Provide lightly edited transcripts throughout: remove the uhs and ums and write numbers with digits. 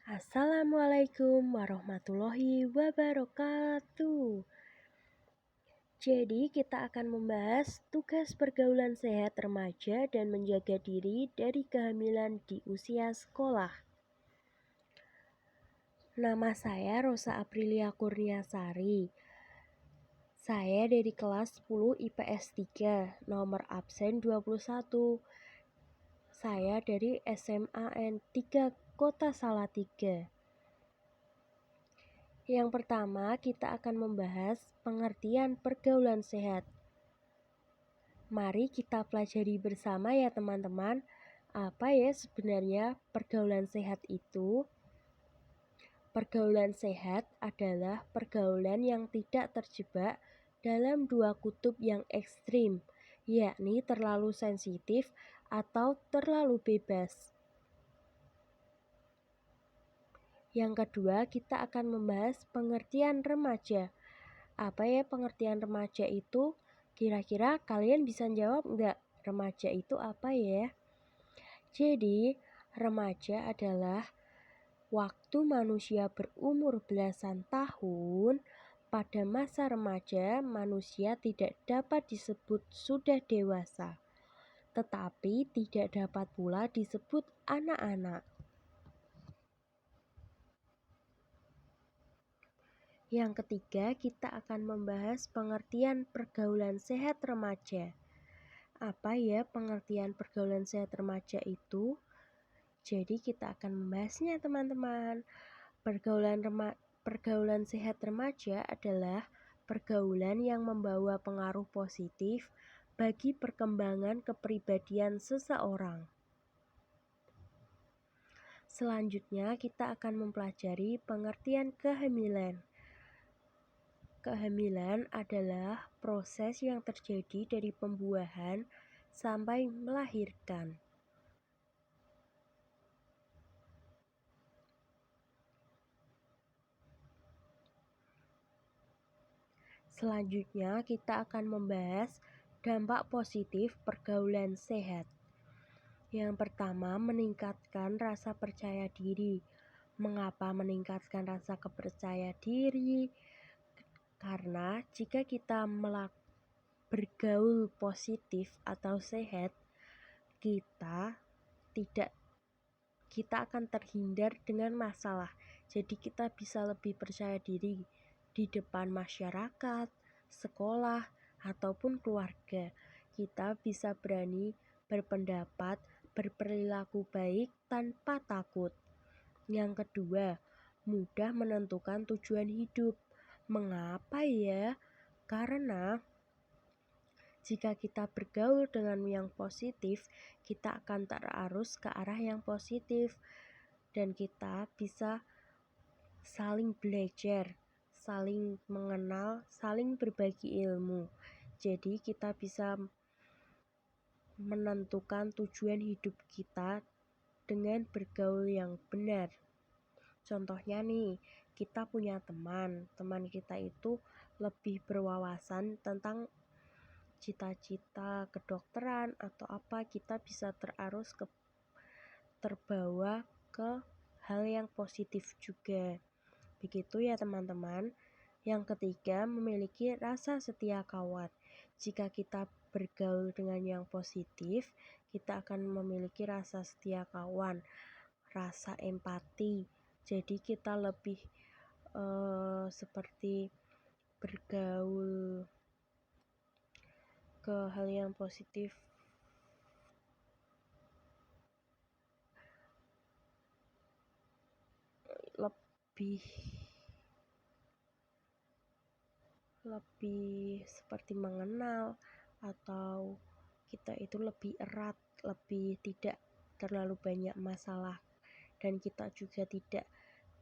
Assalamualaikum warahmatullahi wabarakatuh. Jadi, kita akan membahas tugas pergaulan sehat remaja dan menjaga diri dari kehamilan di usia sekolah. Nama saya Rosa Aprilia Kurniasari. Saya dari kelas 10 IPS 3, nomor absen 21. Saya dari SMA N3 Kota Salatiga. Yang pertama, kita akan membahas pengertian pergaulan sehat. Mari kita pelajari bersama ya teman-teman, apa ya sebenarnya pergaulan sehat itu? Pergaulan sehat adalah pergaulan yang tidak terjebak dalam dua kutub yang ekstrim, yakni terlalu sensitif atau terlalu bebas. Yang kedua, kita akan membahas pengertian remaja. Apa ya pengertian remaja itu? Kira-kira kalian bisa jawab enggak? Remaja itu apa ya? Jadi, remaja adalah waktu manusia berumur belasan tahun. Pada masa remaja, manusia tidak dapat disebut sudah dewasa, tetapi tidak dapat pula disebut anak-anak. Yang ketiga, kita akan membahas pengertian pergaulan sehat remaja. Apa ya pengertian pergaulan sehat remaja itu? Jadi kita akan membahasnya teman-teman. Pergaulan sehat remaja adalah pergaulan yang membawa pengaruh positif bagi perkembangan kepribadian seseorang. Selanjutnya kita akan mempelajari pengertian kehamilan. Kehamilan adalah proses yang terjadi dari pembuahan sampai melahirkan. Selanjutnya kita akan membahas dampak positif pergaulan sehat. Yang pertama, meningkatkan rasa percaya diri. Mengapa meningkatkan rasa percaya diri? Karena jika kita bergaul positif atau sehat, kita akan terhindar dengan masalah. Jadi kita bisa lebih percaya diri di depan masyarakat, sekolah, ataupun keluarga. Kita bisa berani berpendapat, berperilaku baik tanpa takut. Yang kedua, mudah menentukan tujuan hidup. Mengapa ya? Karena jika kita bergaul dengan yang positif, kita akan terarus ke arah yang positif dan kita bisa saling belajar, saling mengenal, saling berbagi ilmu. Jadi kita bisa menentukan tujuan hidup kita dengan bergaul yang benar. Contohnya nih, kita punya teman kita itu lebih berwawasan tentang cita-cita kedokteran atau apa, kita bisa terbawa ke hal yang positif juga. Begitu ya teman-teman. Yang ketiga, memiliki rasa setia kawan. Jika kita bergaul dengan yang positif, kita akan memiliki rasa setia kawan, rasa empati. Jadi kita lebih seperti bergaul ke hal yang positif, lebih seperti mengenal, atau kita itu lebih erat, lebih tidak terlalu banyak masalah, dan kita juga tidak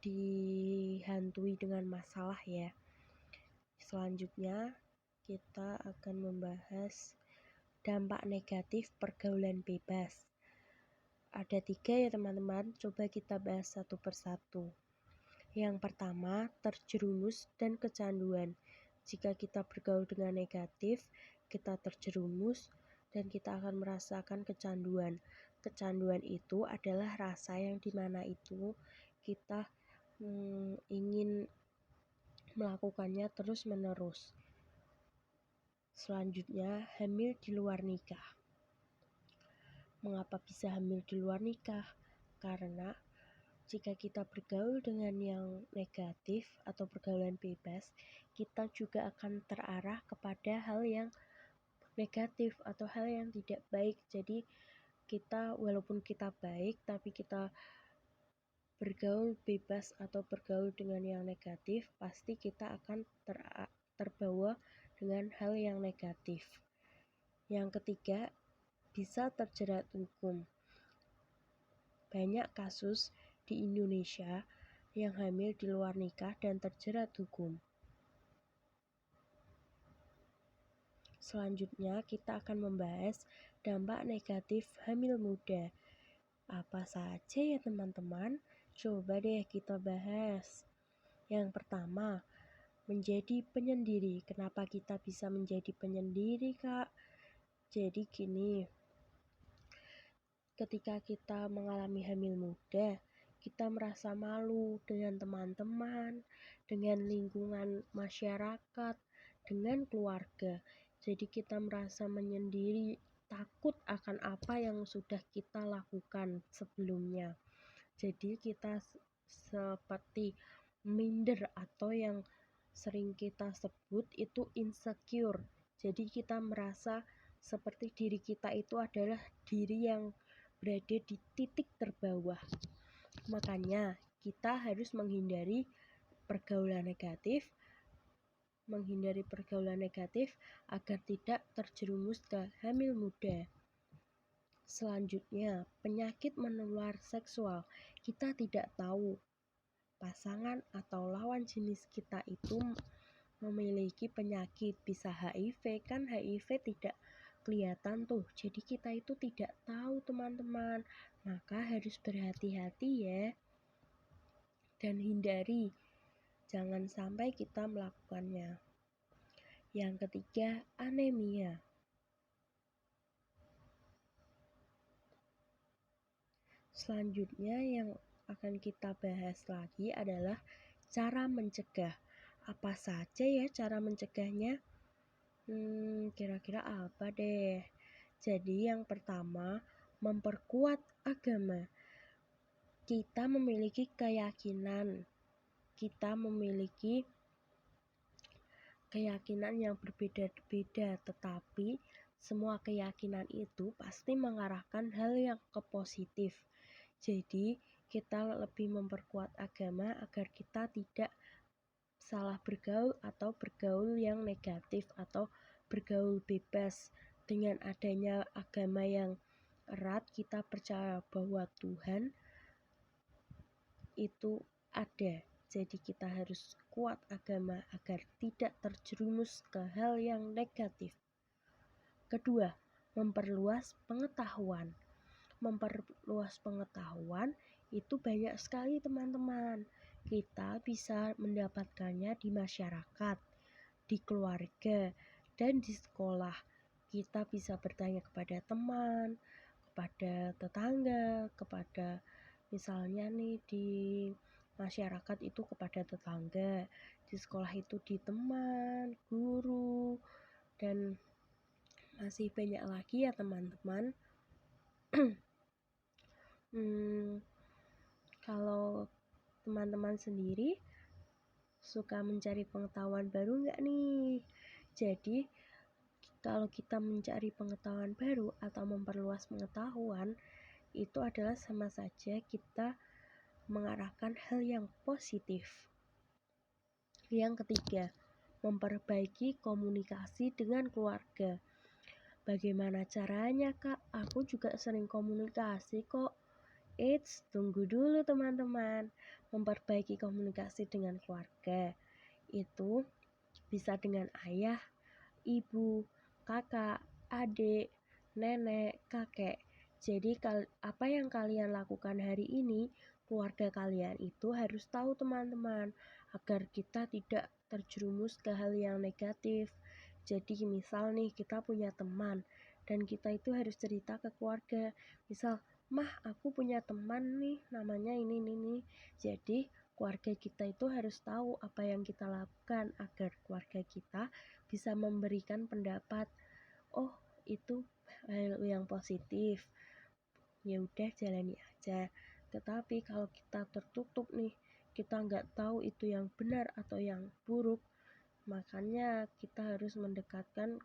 dihantui dengan masalah ya. Selanjutnya kita akan membahas dampak negatif pergaulan bebas. Ada 3 ya teman-teman, coba kita bahas satu persatu. Yang pertama, terjerumus dan kecanduan. Jika kita bergaul dengan negatif, kita terjerumus dan kita akan merasakan kecanduan. Kecanduan itu adalah rasa yang dimana itu kita ingin melakukannya terus-menerus. Selanjutnya, hamil di luar nikah. Mengapa bisa hamil di luar nikah? Karena jika kita bergaul dengan yang negatif atau pergaulan bebas, kita juga akan terarah kepada hal yang negatif atau hal yang tidak baik. Jadi kita walaupun kita baik tapi kita bergaul bebas atau bergaul dengan yang negatif, pasti kita akan terbawa dengan hal yang negatif. Yang ketiga, bisa terjerat hukum. Banyak kasus di Indonesia yang hamil di luar nikah dan terjerat hukum. Selanjutnya, kita akan membahas dampak negatif hamil muda. Apa saja ya teman-teman? Coba deh kita bahas. Yang pertama, menjadi penyendiri. Kenapa kita bisa menjadi penyendiri, Kak? Jadi gini, ketika kita mengalami hamil muda, kita merasa malu dengan teman-teman, dengan lingkungan masyarakat, dengan keluarga. Jadi kita merasa menyendiri, takut akan apa yang sudah kita lakukan sebelumnya. Jadi kita seperti minder atau yang sering kita sebut itu insecure. Jadi kita merasa seperti diri kita itu adalah diri yang berada di titik terbawah. Makanya kita harus menghindari pergaulan negatif agar tidak terjerumus ke hamil muda. Selanjutnya, penyakit menular seksual. Kita tidak tahu pasangan atau lawan jenis kita itu memiliki penyakit, bisa HIV, kan HIV tidak kelihatan tuh, jadi kita itu tidak tahu teman-teman, maka harus berhati-hati ya, dan hindari, jangan sampai kita melakukannya. Yang ketiga, anemia. Selanjutnya yang akan kita bahas lagi adalah cara mencegah. Apa saja ya cara mencegahnya? Kira-kira apa deh? Jadi yang pertama, memperkuat agama. Kita memiliki keyakinan yang berbeda-beda, tetapi semua keyakinan itu pasti mengarahkan hal yang ke positif. Jadi kita lebih memperkuat agama agar kita tidak salah bergaul atau bergaul yang negatif atau bergaul bebas. Dengan adanya agama yang erat, kita percaya bahwa Tuhan itu ada. Jadi kita harus kuat agama agar tidak terjerumus ke hal yang negatif. Kedua, memperluas pengetahuan. Memperluas pengetahuan itu banyak sekali teman-teman. Kita bisa mendapatkannya di masyarakat, di keluarga, dan di sekolah. Kita bisa bertanya kepada teman, kepada tetangga, kepada misalnya nih di masyarakat itu kepada tetangga, di sekolah itu di teman, guru, dan masih banyak lagi ya teman-teman. Kalau teman-teman sendiri suka mencari pengetahuan baru nggak nih? Jadi kalau kita mencari pengetahuan baru atau memperluas pengetahuan, itu adalah sama saja kita mengarahkan hal yang positif. Yang ketiga, memperbaiki komunikasi dengan keluarga. Bagaimana caranya, Kak? Aku juga sering komunikasi kok. Tunggu dulu teman-teman. Memperbaiki komunikasi dengan keluarga itu bisa dengan ayah, ibu, kakak, adik, nenek, kakek. Jadi apa yang kalian lakukan hari ini, keluarga kalian itu harus tahu teman-teman, agar kita tidak terjerumus ke hal yang negatif. Jadi misal nih kita punya teman dan kita itu harus cerita ke keluarga, misal "Mah, aku punya teman nih, namanya ini." Jadi, keluarga kita itu harus tahu apa yang kita lakukan agar keluarga kita bisa memberikan pendapat, "Oh, itu hal yang positif. Ya udah jalani aja." Tetapi kalau kita tertutup nih, kita nggak tahu itu yang benar atau yang buruk, makanya kita harus mendekatkan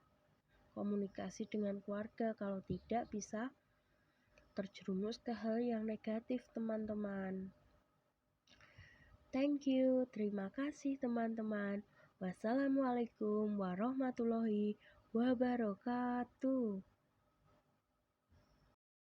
komunikasi dengan keluarga. Kalau tidak, bisa terjerumus ke hal yang negatif, teman-teman. Thank you, terima kasih teman-teman. Wassalamualaikum warahmatullahi wabarakatuh.